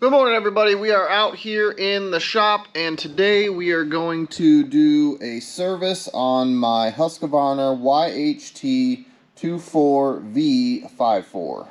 Good morning, everybody. We are out here in the shop, and today we are going to do a service on my Husqvarna YTH24V54.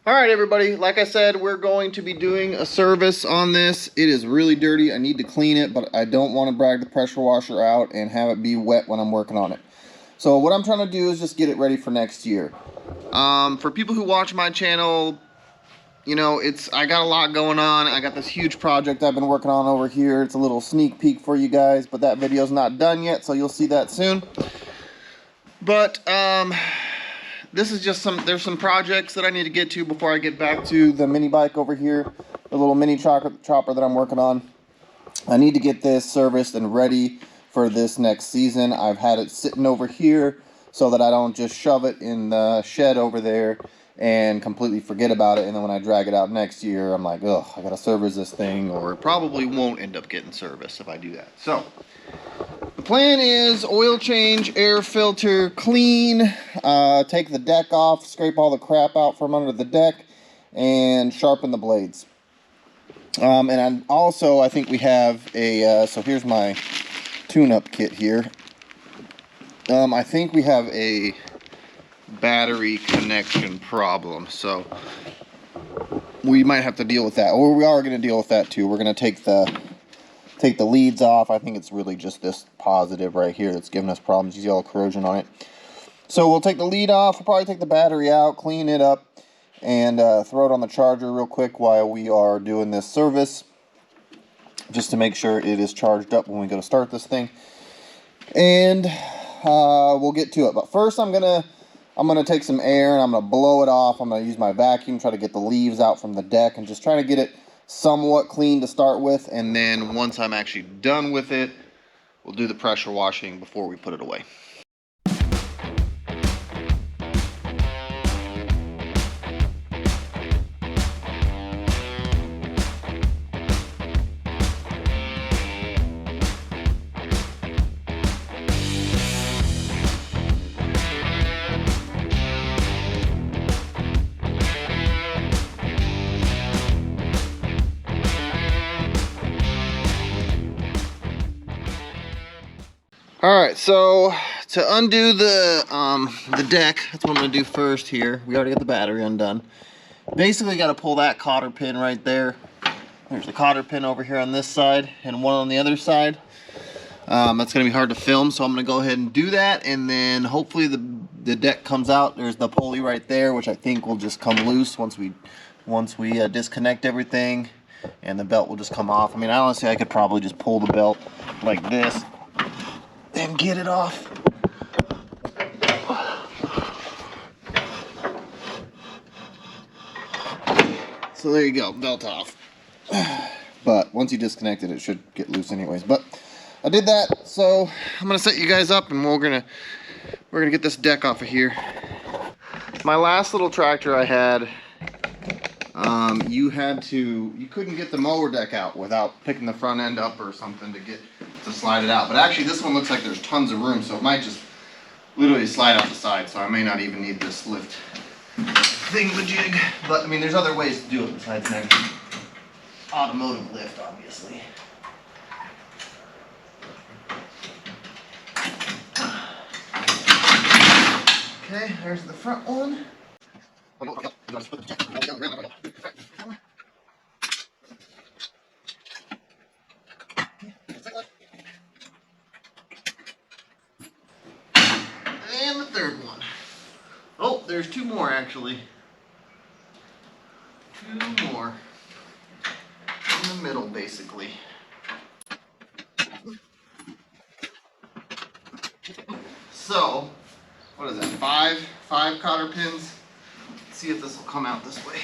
Alright everybody, like I said, we're going to be doing a service on this. It is really dirty. I need to clean it, but I don't want to drag the pressure washer out and have it be wet when I'm working on it. So what I'm trying to do is just get it ready for next year. For people who watch my channel, you know, I got a lot going on. I got this huge project I've been working on over here. It's a little sneak peek for you guys, but that video's not done yet, so you'll see that soon. But, this is just there's some projects that I need to get to before I get back to the mini bike over here, the little mini chopper that I'm working on. I need to get this serviced and ready for this next season. I've had it sitting over here so that I don't just shove it in the shed over there and completely forget about it. And then when I drag it out next year, I'm like, ugh, I gotta service this thing, or it probably won't end up getting serviced if I do that. So the plan is oil change, air filter, clean, take the deck off, scrape all the crap out from under the deck, and sharpen the blades. And I think we have a, so here's my tune-up kit here. I think we have a battery connection problem, so we might have to deal with that. Or we are going to deal with that too. We're going to take the leads off. I think it's really just this positive right here that's giving us problems. You see all the corrosion on it. So we'll take the lead off. We'll probably take the battery out, clean it up, and throw it on the charger real quick while we are doing this service, just to make sure it is charged up when we go to start this thing. And we'll get to it. But first I'm gonna take some air and I'm gonna blow it off. I'm gonna use my vacuum, try to get the leaves out from the deck, and just try to get it somewhat clean to start with. And then once I'm actually done with it, we'll do the pressure washing before we put it away. Alright, so to undo the deck, that's what I'm going to do first here. We already got the battery undone. Basically got to pull that cotter pin right there. There's the cotter pin over here on this side and one on the other side. That's going to be hard to film, so I'm going to go ahead and do that, and then hopefully the deck comes out. There's the pulley right there, which I think will just come loose once we disconnect everything, and the belt will just come off. I mean, honestly, I could probably just pull the belt like this and get it off. So there you go, belt off. But once you disconnect it, it should get loose anyways. But I did that, so I'm gonna set you guys up, and we're gonna get this deck off of here. My last little tractor I had, you couldn't get the mower deck out without picking the front end up or something to slide it out. But actually this one looks like there's tons of room, so it might just literally slide out the side, so I may not even need this lift thingamajig. But I mean, there's other ways to do it besides an actual automotive lift, obviously. Okay, there's the front one. And the third one. Oh, there's two more actually. Two more. In the middle, basically. So, what is that, five cotter pins? Let's see if this will come out this way.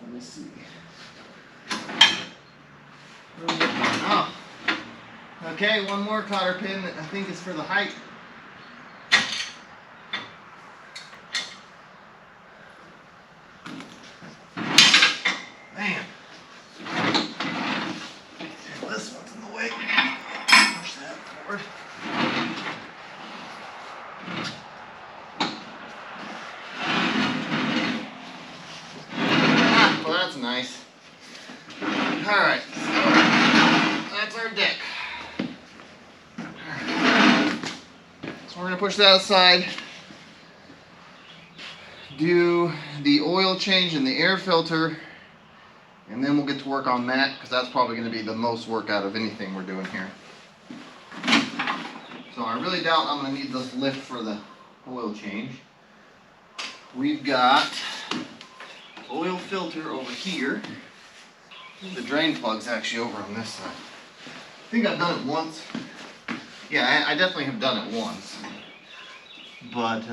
Let me see. Oh, Okay, one more cotter pin that I think is for the height. Man. This one's in the way. Push that forward. Ah, well, that's nice. Alright, so that's our deck. So we're going to push that aside, do the oil change in the air filter, and then we'll get to work on that, because that's probably going to be the most work out of anything we're doing here. So I really doubt I'm going to need this lift for the oil change. We've got oil filter over here. The drain plug's actually over on this side. I think I've done it once. Yeah, I definitely have done it once. But,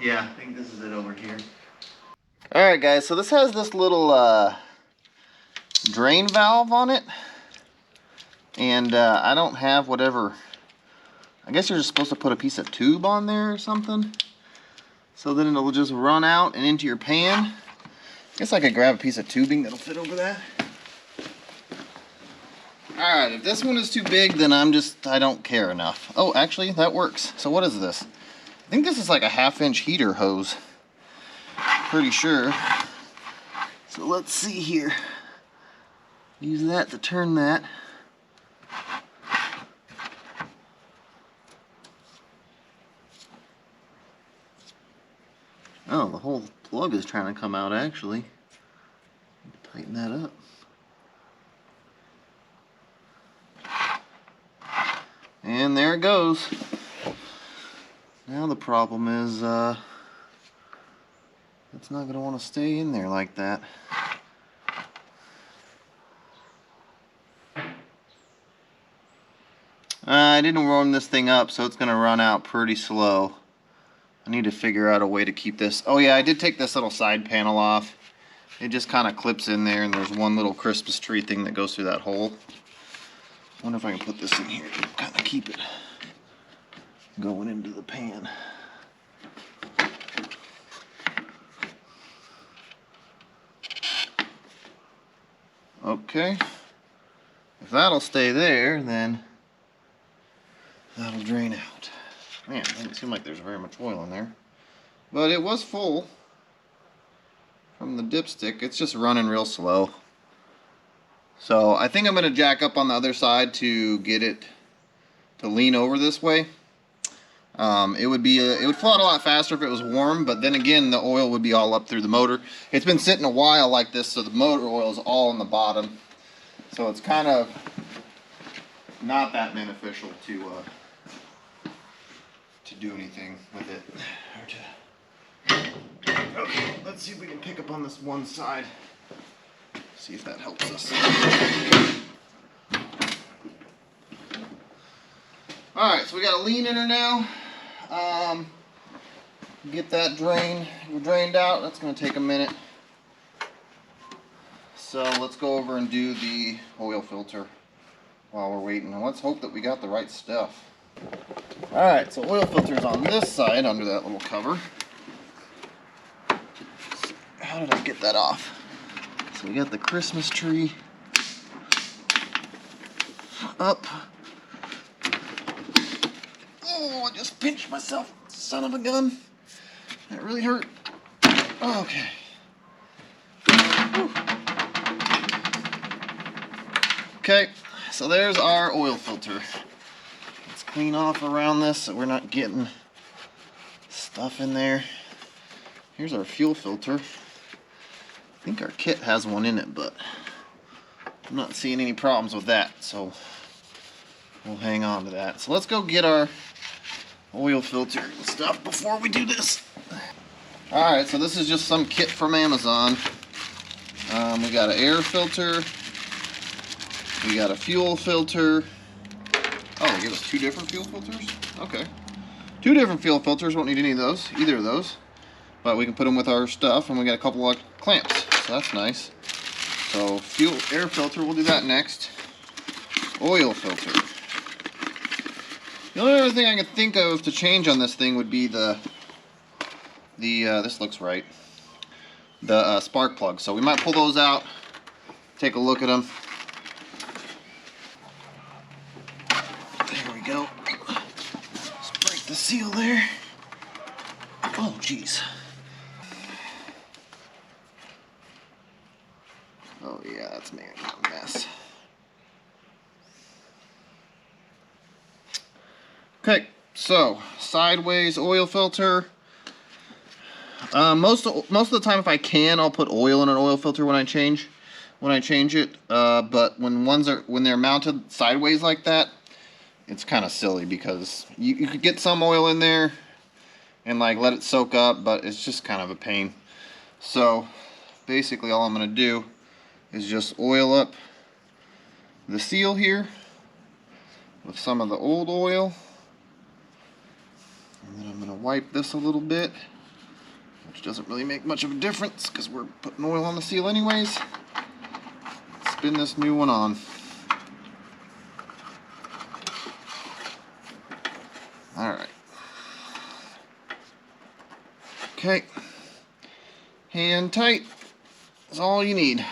yeah, I think this is it over here. Alright guys, so this has this little drain valve on it. And I don't have whatever, I guess you're just supposed to put a piece of tube on there or something. So then it'll just run out and into your pan. I guess I could grab a piece of tubing that'll fit over that. Alright, if this one is too big, then I don't care enough. Oh, actually, that works. So what is this? I think this is like a 1/2-inch heater hose. Pretty sure. So let's see here. Use that to turn that. Oh, the whole plug is trying to come out actually. Tighten that up. And there it goes. Now the problem is it's not going to want to stay in there like that. I didn't warm this thing up, so it's going to run out pretty slow. I need to figure out a way to keep this. Oh yeah, I did take this little side panel off. It just kind of clips in there, and there's one little Christmas tree thing that goes through that hole. I wonder if I can put this in here to kind of keep it going into the pan. Okay. If that'll stay there, then that'll drain out. Man, it doesn't seem like there's very much oil in there. But it was full from the dipstick. It's just running real slow. So I think I'm going to jack up on the other side to get it to lean over this way. It would float a lot faster if it was warm, but then again the oil would be all up through the motor. It's been sitting a while like this, so the motor oil is all on the bottom. So it's kind of not that beneficial to do anything with it. Okay, let's see if we can pick up on this one side. See if that helps us. Alright, so we got a lean in her now. Get that drained out. That's going to take a minute. So let's go over and do the oil filter while we're waiting. And let's hope that we got the right stuff. Alright, so oil filter's on this side under that little cover. How did I get that off? So we got the Christmas tree up. Oh, I just pinched myself, son of a gun. That really hurt. Okay. Whew. Okay, so there's our oil filter. Let's clean off around this so we're not getting stuff in there. Here's our fuel filter. I think our kit has one in it, but I'm not seeing any problems with that, so we'll hang on to that. So let's go get our oil filter and stuff before we do this. Alright, so this is just some kit from Amazon. We got an air filter. We got a fuel filter. Oh, they give us 2 different fuel filters? Okay. 2 different fuel filters, won't need either of those. But we can put them with our stuff, and we got a couple of clamps, so that's nice. So air filter, we'll do that next. Oil filter. The only other thing I could think of to change on this thing would be this looks right, the spark plugs. So we might pull those out, take a look at them. There we go. Let's break the seal there. Oh, geez. Oh yeah, that's making a mess. Okay, so sideways oil filter. Most of the time, if I can, I'll put oil in an oil filter when I change it. But when they're mounted sideways like that, it's kind of silly because you could get some oil in there and like let it soak up, but it's just kind of a pain. So basically, all I'm gonna do is just oil up the seal here with some of the old oil, and then I'm gonna wipe this a little bit, which doesn't really make much of a difference because we're putting oil on the seal anyways. Spin this new one on. Alright. Okay. Hand tight is all you need.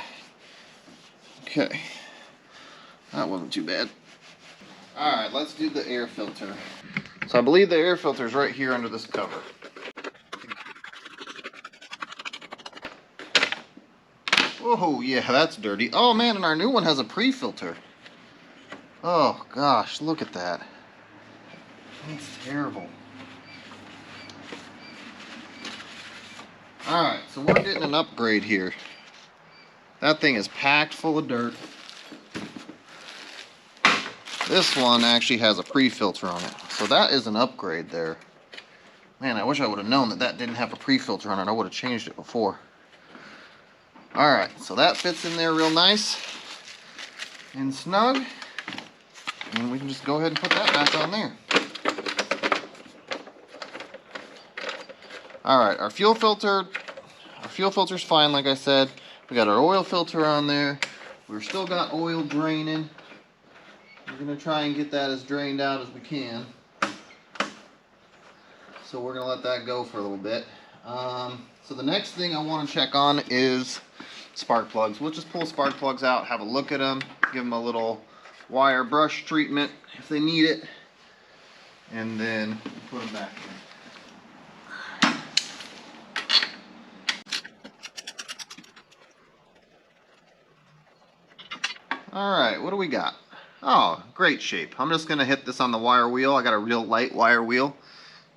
Okay. That wasn't too bad. Alright, let's do the air filter. So I believe the air filter is right here under this cover. Oh yeah, that's dirty. Oh man, and our new one has a pre-filter. Oh gosh, look at that. That's terrible. Alright, so we're getting an upgrade here. That thing is packed full of dirt. This one actually has a pre-filter on it. So that is an upgrade there. Man, I wish I would have known that that didn't have a pre-filter on it. I would have changed it before. Alright, so that fits in there real nice and snug. And we can just go ahead and put that back on there. Alright, our fuel filter's fine, like I said. We got our oil filter on there. We've still got oil draining. We're going to try and get that as drained out as we can. So we're going to let that go for a little bit. So the next thing I want to check on is spark plugs. We'll just pull spark plugs out, have a look at them, give them a little wire brush treatment if they need it, and then put them back in. Alright, what do we got? Oh, great shape. I'm just going to hit this on the wire wheel. I got a real light wire wheel,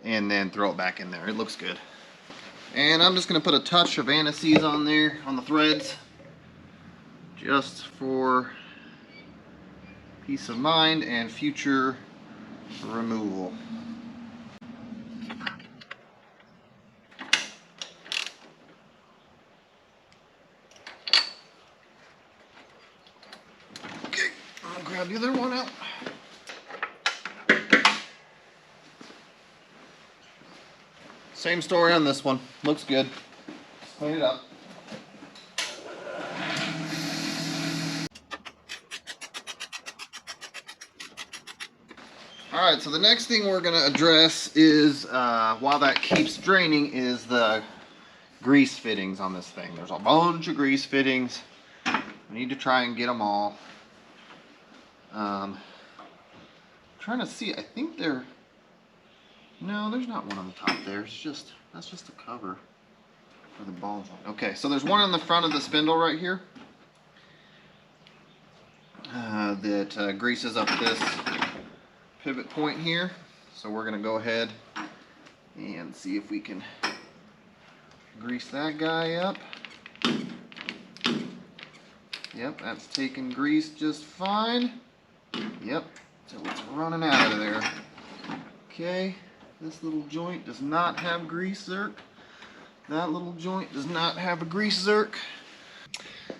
and then throw it back in there. It looks good. And I'm just going to put a touch of anti-seize on there, on the threads, just for peace of mind and future removal. Okay, I'll grab the other one out. Same story on this one. Looks good. Let's clean it up. Alright, so the next thing we're going to address is, while that keeps draining, is the grease fittings on this thing. There's a bunch of grease fittings. We need to try and get them all. Trying to see, I think they're... No, there's not one on the top there. That's just a cover for the ball joint. Okay, so there's one on the front of the spindle right here that greases up this pivot point here. So we're going to go ahead and see if we can grease that guy up. Yep, that's taking grease just fine. Yep, so it's running out of there. Okay. This little joint does not have grease zerk. That little joint does not have a grease zerk.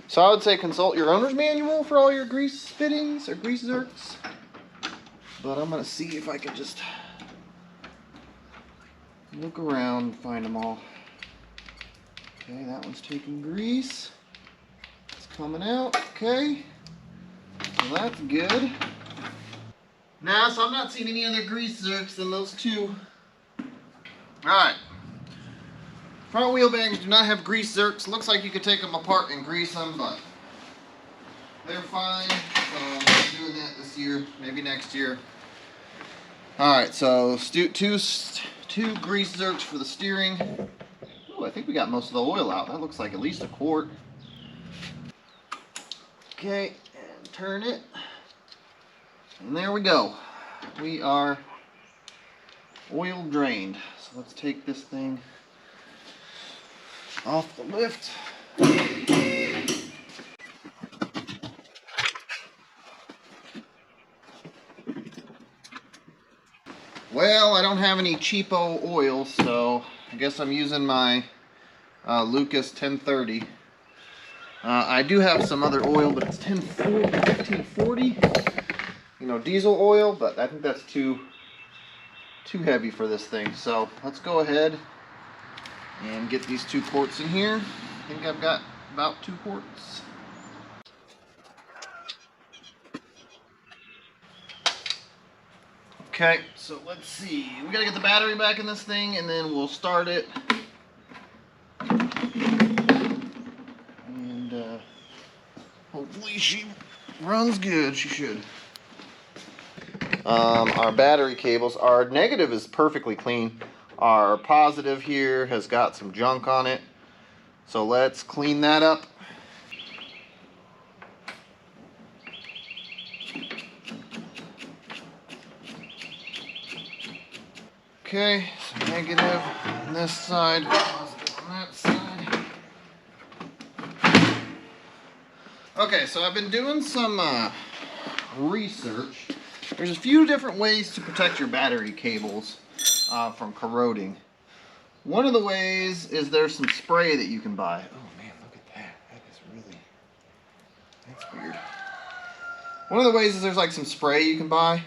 So I would say consult your owner's manual for all your grease fittings or grease zerks. But I'm going to see if I can just look around and find them all. Okay, that one's taking grease. It's coming out. Okay. So that's good. Now, so I'm not seeing any other grease zerks than those two. Alright. Front wheel bearings do not have grease zerks. Looks like you could take them apart and grease them, but they're fine. So I'm not doing that this year, maybe next year. Alright, so two grease zerks for the steering. Oh, I think we got most of the oil out. That looks like at least a quart. Okay, and turn it. And there we go. We are oil drained. So let's take this thing off the lift. Well, I don't have any cheapo oil, so I guess I'm using my Lucas 1030. I do have some other oil, but it's 1540. You know, diesel oil, but I think that's too heavy for this thing. So let's go ahead and get these 2 quarts in here. I think I've got about 2 quarts. Okay, so let's see. We gotta get the battery back in this thing, and then we'll start it. And hopefully she runs good. She should. Our battery cables, our negative is perfectly clean. Our positive here has got some junk on it. So let's clean that up. Okay, so negative on this side, positive on that side. Okay, so I've been doing some research. There's a few different ways to protect your battery cables from corroding. One of the ways is there's some spray that you can buy. Oh man, look at that. That is really, that's weird. One of the ways is there's like some spray you can buy.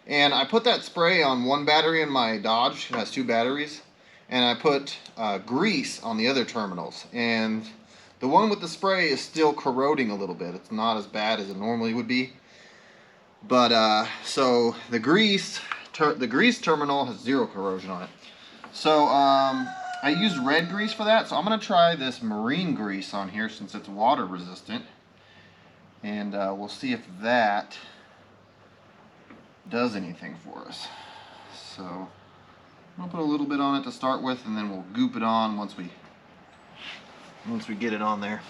And I put that spray on one battery in my Dodge. It has 2 batteries. And I put grease on the other terminals. And the one with the spray is still corroding a little bit. It's not as bad as it normally would be. But so the grease terminal has 0 corrosion on it. So I used red grease for that. So I'm going to try this marine grease on here since it's water resistant. And we'll see if that does anything for us. So I'm going to put a little bit on it to start with, and then we'll goop it on once we get it on there.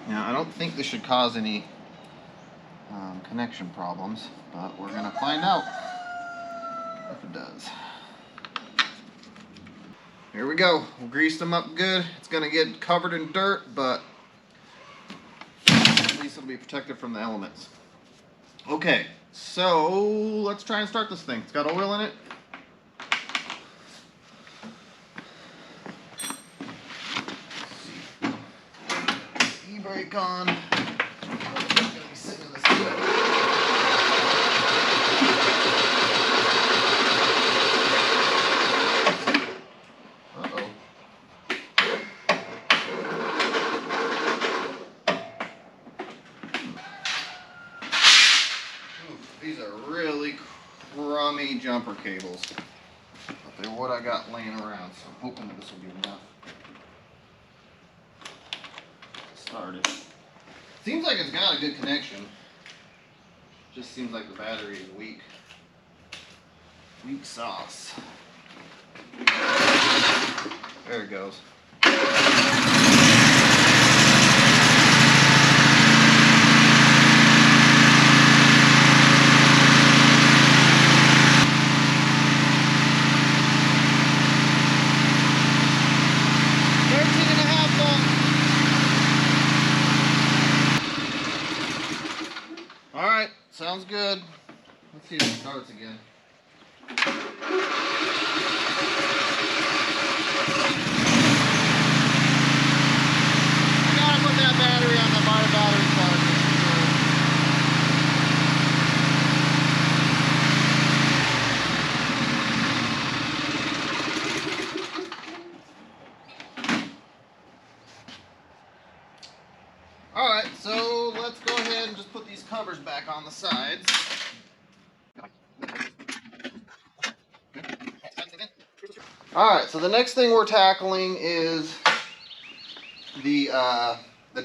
Now I don't think this should cause any connection problems, but we're going to find out if it does. Here we go. We'll grease them up good. It's going to get covered in dirt, but at least it'll be protected from the elements. Okay, so let's try and start this thing. It's got oil in it. E-brake on. It's gonna be sitting in the seat. Uh-oh. These are really crummy jumper cables, but they're what I got laying around, so I'm hoping that this will be enough to start it. Seems like it's got a good connection. Just seems like the battery is weak. Weak sauce. There it goes. Alright, sounds good. Let's see if it starts again. I gotta put that battery on the battery charger. Alright, so let's go ahead and just put these covers back sides. Alright, so the next thing we're tackling is the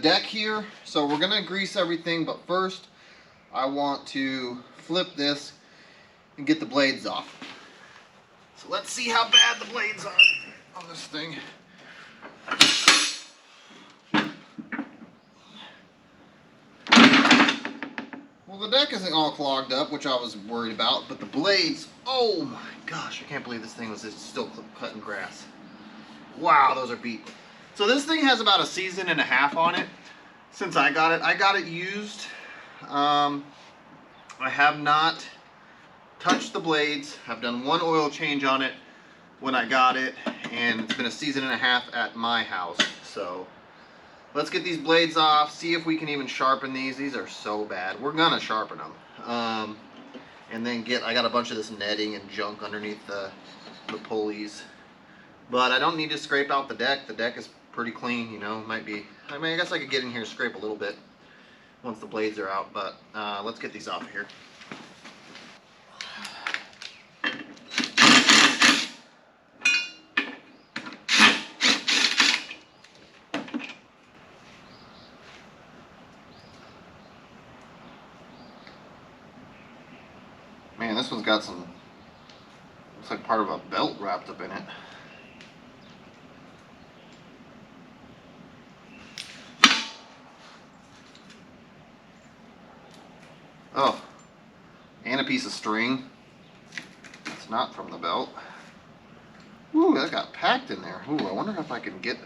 deck here. So we're going to grease everything, but first I want to flip this and get the blades off. So let's see how bad the blades are on this thing. Well, the deck isn't all clogged up, which I was worried about, but the blades, oh my gosh, I can't believe this thing was still cutting grass. Wow, those are beat. So this thing has about a season and a half on it since I got it. I got it used. I have not touched the blades. I've done one oil change on it when I got it, and it's been a season and a half at my house. So let's get these blades off, see if we can even sharpen these. These are so bad. We're gonna sharpen them. And then I got a bunch of this netting and junk underneath the pulleys. But I don't need to scrape out the deck. The deck is pretty clean, you know. Might be, I mean, I guess I could get in here and scrape a little bit once the blades are out, but let's get these off of here. Man, this one's got some, looks like part of a belt wrapped up in it. Oh, and a piece of string. It's not from the belt. Ooh, that got packed in there. Ooh, I wonder if I can get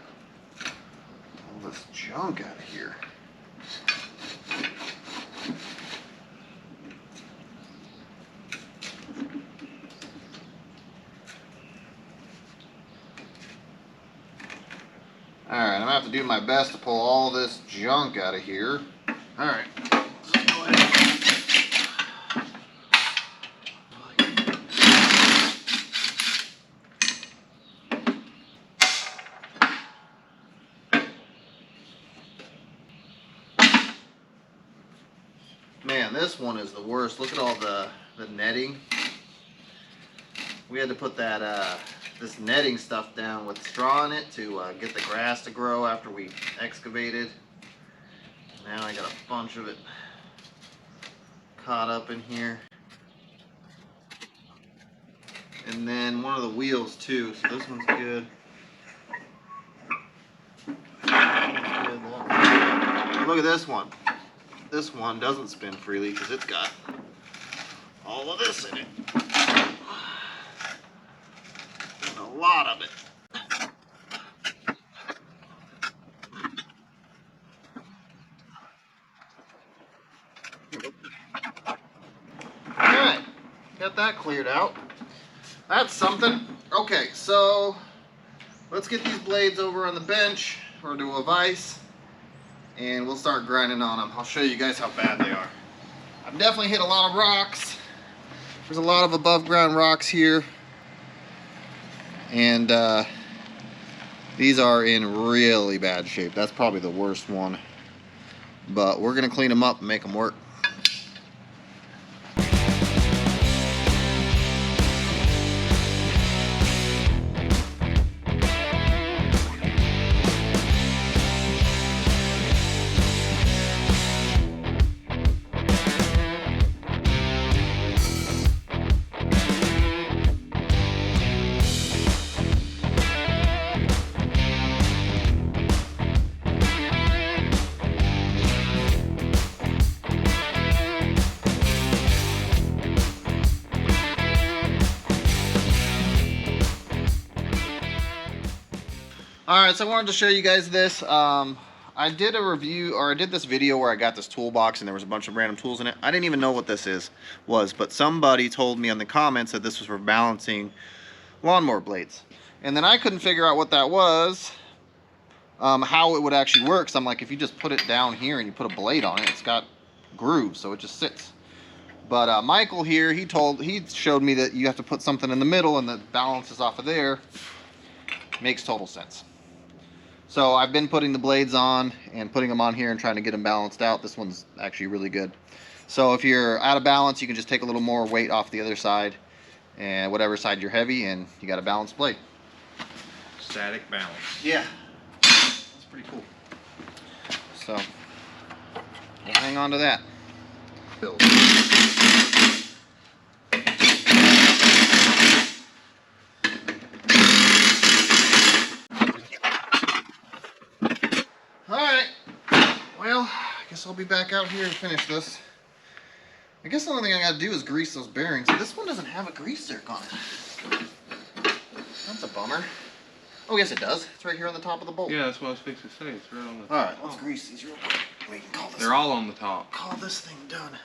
all this junk out of here. Alright, I'm gonna have to do my best to pull all this junk out of here. Alright. Man, this one is the worst. Look at all the netting. We had to put that this netting stuff down with straw in it to get the grass to grow after we excavated. Now I got a bunch of it caught up in here. And then one of the wheels too, so this one's good. Look at this one. This one doesn't spin freely because it's got all of this in it. And a lot of it. Alright, got that cleared out. That's something. Okay, so let's get these blades over on the bench or to a vise, and we'll start grinding on them. I'll show you guys how bad they are. I've definitely hit a lot of rocks. There's a lot of above ground rocks here, and these are in really bad shape. That's probably the worst one, but we're gonna clean them up and make them work. Alright, so I wanted to show you guys this. I did a review, or I did this video where I got this toolbox and there was a bunch of random tools in it. I didn't even know what this was, but somebody told me in the comments that this was for balancing lawnmower blades. And then I couldn't figure out what that was, how it would actually work. So I'm like, if you just put it down here and you put a blade on it, it's got grooves, so it just sits. But Michael here, he showed me that you have to put something in the middle and that balances off of there. Makes total sense. So I've been putting the blades on and putting them on here and trying to get them balanced out. This one's actually really good. So if you're out of balance, you can just take a little more weight off the other side, and whatever side you're heavy, and you got a balanced blade. Static balance. Yeah, that's pretty cool. So we'll hang on to that. Alright, well, I guess I'll be back out here to finish this. I guess the only thing I gotta do is grease those bearings. This one doesn't have a grease zerk on it. That's a bummer. Oh, yes it does. It's right here on the top of the bolt. Yeah, that's what I was fixing to say. It's right on the top. Alright, let's grease these real quick. We can call this. They're all on the top. Call this thing done.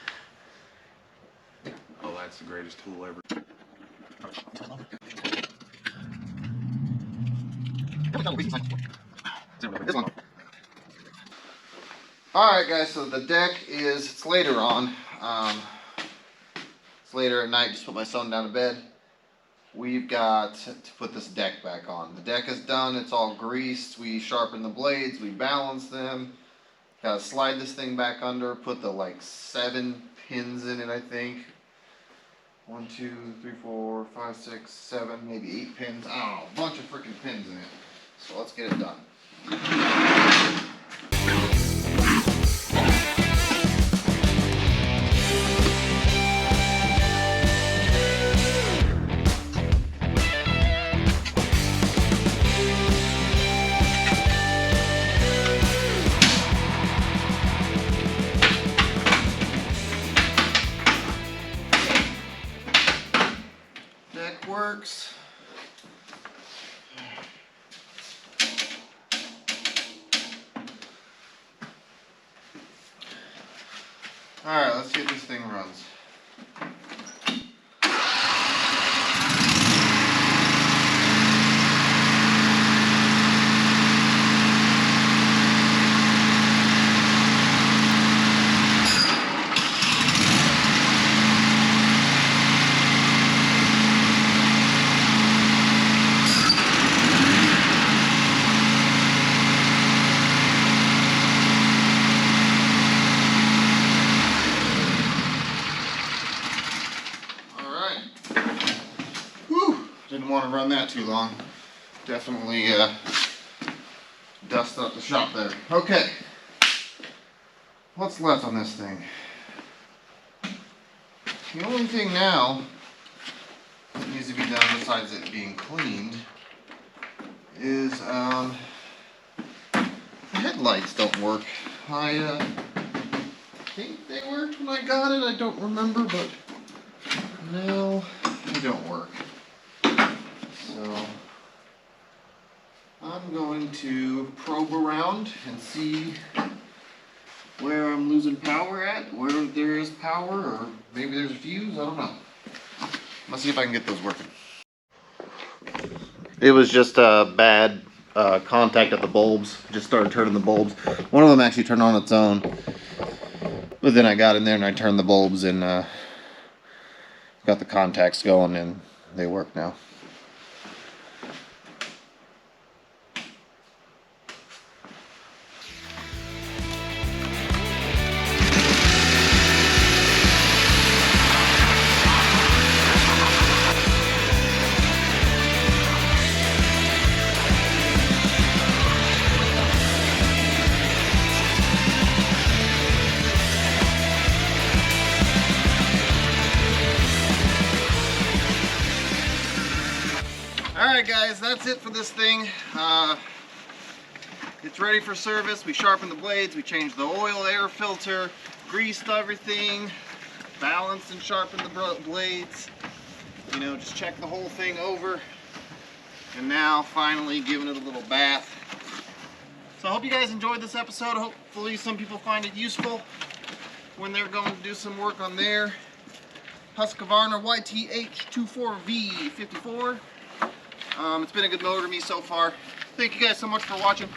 Oh, that's the greatest tool ever. This one. Alright guys, so the deck it's later on. It's later at night, just put my son down to bed. We've got to put this deck back on. The deck is done, it's all greased. We sharpened the blades, we balanced them. Gotta slide this thing back under, put the like 7 pins in it, I think. 1, 2, 3, 4, 5, 6, 7, maybe 8 pins. I don't know, a bunch of freaking pins in it. So let's get it done. Deck works. Alright, let's see if this thing runs. Didn't want to run that too long. Definitely dust up the shop there. Okay. What's left on this thing? The only thing now that needs to be done besides it being cleaned is the headlights don't work. I think they worked when I got it. I don't remember, but no, they don't work. So I'm going to probe around and see where I'm losing power at, where there is power, or maybe there's a fuse, I don't know. Let's see if I can get those working. It was just a bad contact at the bulbs. Just started turning the bulbs. One of them actually turned on its own. But then I got in there and I turned the bulbs and got the contacts going and they work now. Alright guys, that's it for this thing. It's ready for service. We sharpened the blades, we changed the oil, air filter, greased everything, balanced and sharpened the blades. You know, just check the whole thing over. And now finally giving it a little bath. So I hope you guys enjoyed this episode. Hopefully some people find it useful when they're going to do some work on their Husqvarna YTH24V54. It's been a good mower to me so far. Thank you guys so much for watching.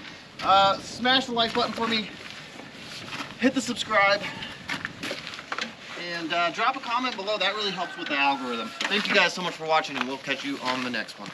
Smash the like button for me. Hit the subscribe. And drop a comment below. That really helps with the algorithm. Thank you guys so much for watching, and we'll catch you on the next one.